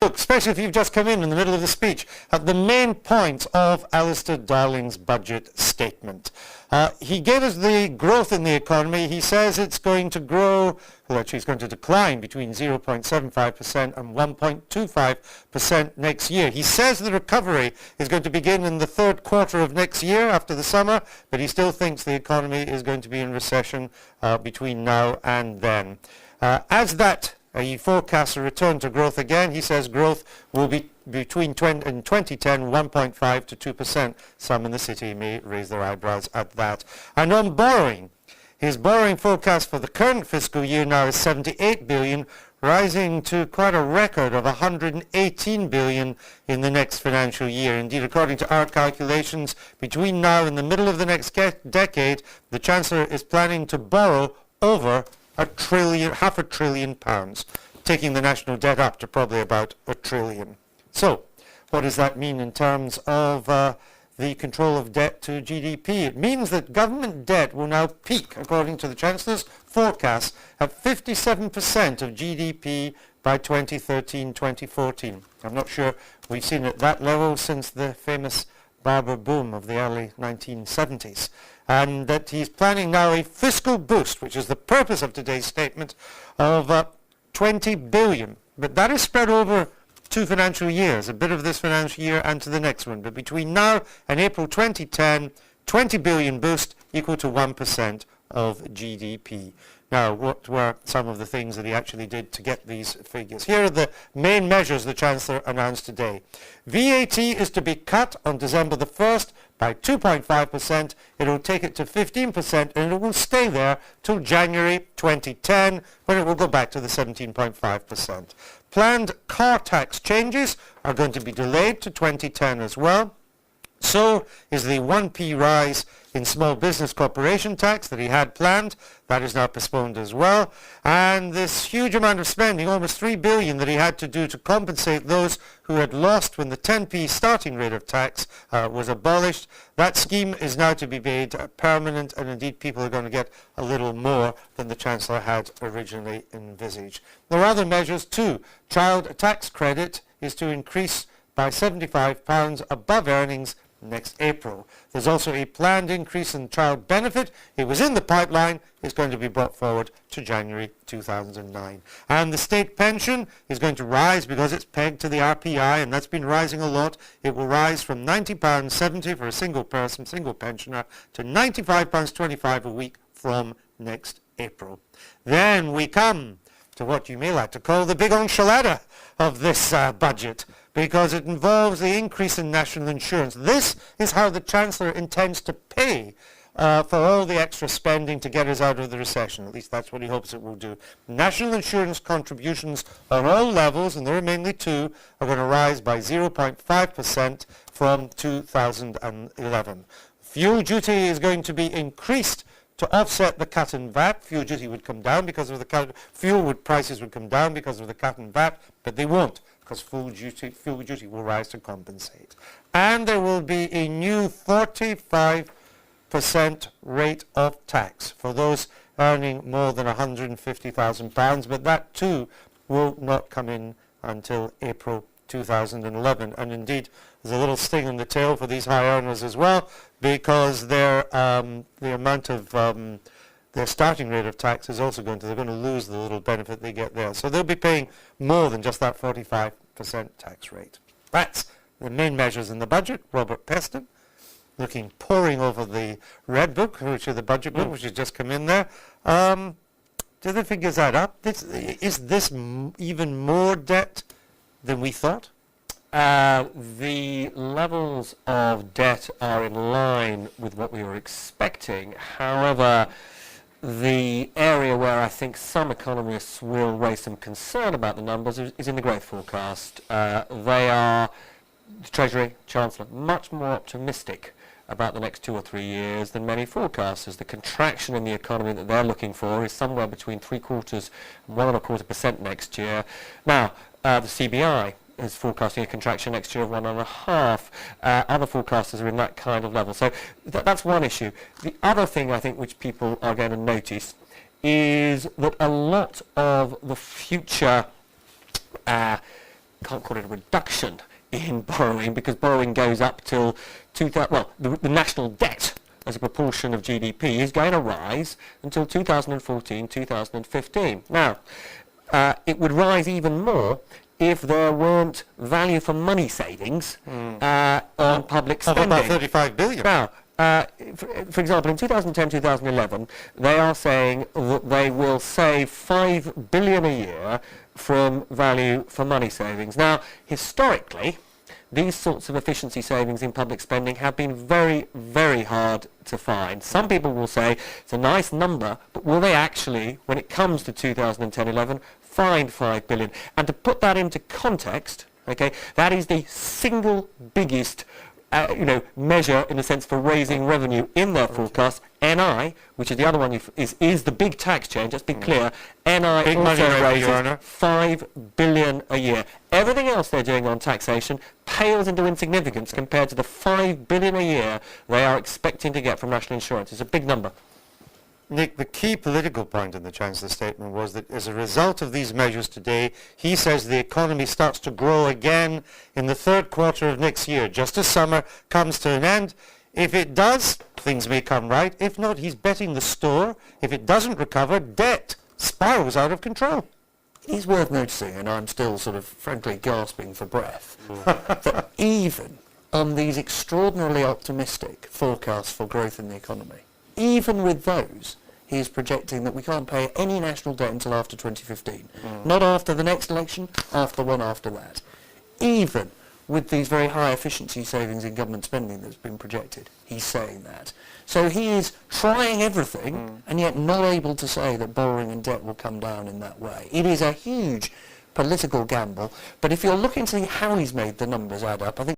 look, especially if you've just come in the middle of the speech, at the main point of Alistair Darling's budget statement. He gave us the growth in the economy. He says it's going to grow, well actually it's going to decline between 0.75% and 1.25% next year. He says the recovery is going to begin in the third quarter of next year after the summer, but he still thinks the economy is going to be in recession between now and then. He forecasts a return to growth again. He says growth will be between in 2010 1.5 to 2%. Some in the city may raise their eyebrows at that. And on borrowing, his borrowing forecast for the current fiscal year now is 78 billion, rising to quite a record of 118 billion in the next financial year. Indeed, according to our calculations, between now and the middle of the next decade, the Chancellor is planning to borrow over half a trillion pounds, taking the national debt up to probably about $1 trillion. So, what does that mean in terms of the control of debt to GDP? It means that government debt will now peak, according to the Chancellor's forecast, at 57% of GDP by 2013-2014. I'm not sure we've seen it at that level since the famous Barber boom of the early 1970s. And that he's planning now a fiscal boost, which is the purpose of today's statement, of 20 billion. But that is spread over 2 financial years, a bit of this financial year and to the next one. But between now and April 2010, 20 billion boost equal to 1% of GDP. Now, what were some of the things that he actually did to get these figures? Here are the main measures the Chancellor announced today. VAT is to be cut on December the 1st by 2.5%. It will take it to 15% and it will stay there till January 2010, when it will go back to the 17.5%. Planned car tax changes are going to be delayed to 2010 as well. So is the 1p rise in small business corporation tax that he had planned. That is now postponed as well. And this huge amount of spending, almost 3 billion, that he had to do to compensate those who had lost when the 10p starting rate of tax was abolished. That scheme is now to be made permanent, and indeed people are going to get a little more than the Chancellor had originally envisaged. There are other measures too. Child tax credit is to increase by £75 above earnings next April. There's also a planned increase in child benefit. It was in the pipeline. It's going to be brought forward to January 2009. And the state pension is going to rise because it's pegged to the RPI, and that's been rising a lot. It will rise from £90.70 for a single person, single pensioner, to £95.25 a week from next April. Then we come to what you may like to call the big enchilada of this budget, because it involves the increase in national insurance. This is how the Chancellor intends to pay for all the extra spending to get us out of the recession. At least that's what he hopes it will do. National insurance contributions on all levels, and there are mainly 2, are going to rise by 0.5% from 2011. Fuel duty is going to be increased to offset the cut in VAT. Fuel duty would come down because of the cut. Prices would come down because of the cut in VAT, but they won't, because fuel duty will rise to compensate. And there will be a new 45% rate of tax for those earning more than £150,000, but that too will not come in until April 2011. And indeed, there's a little sting in the tail for these high earners as well, because their the amount of their starting rate of tax is also they're going to lose the little benefit they get there. So they'll be paying more than just that 45% tax rate. That's the main measures in the budget. Robert Peston, poring over the Red Book, which is the budget book, which has just come in there. Do the figures add up? Is this even more debt than we thought? The levels of debt are in line with what we were expecting. However, the area where I think some economists will raise some concern about the numbers is in the growth forecast. They are, the Treasury, Chancellor, much more optimistic about the next 2 or 3 years than many forecasters. The contraction in the economy that they're looking for is somewhere between 0.75% and 1.25% next year. Now, the CBI is forecasting a contraction next year of 1.5%. Other forecasters are in that kind of level. So that's one issue. The other thing I think which people are going to notice is that a lot of the future can't call it a reduction in borrowing, because borrowing goes up till 2000, well, the national debt as a proportion of GDP is going to rise until 2014, 2015. Now, it would rise even more if there weren't value for money savings on public spending. Of about 35 billion. Now, for example, in 2010, 2011, they are saying that they will save 5 billion a year from value for money savings. Now, historically, these sorts of efficiency savings in public spending have been very, very hard to find. Some people will say it's a nice number, but will they actually, when it comes to 2010-11, find 5 billion? And to put that into context, okay, that is the single biggest measure in a sense for raising revenue in their forecast. NI, which is the other one, is the big tax change. Let's be clear. NI Big money also rate, Your Honour. raises 5 billion a year. Everything else they're doing on taxation pales into insignificance compared to the 5 billion a year they are expecting to get from national insurance. It's a big number. Nick, the key political point in the Chancellor's statement was that as a result of these measures today, he says the economy starts to grow again in the third quarter of next year, just as summer comes to an end. If it does, things may come right. If not, he's betting the store. If it doesn't recover, debt spirals out of control. It is worth noticing, and I'm still sort of frankly gasping for breath, that even on these extraordinarily optimistic forecasts for growth in the economy, even with those, he is projecting that we can't pay any national debt until after 2015. Not after the next election, after the one after that. Even with these very high efficiency savings in government spending that's been projected, he's saying that. So he is trying everything and yet not able to say that borrowing and debt will come down in that way. It is a huge political gamble, but if you're looking to see how he's made the numbers add up, I think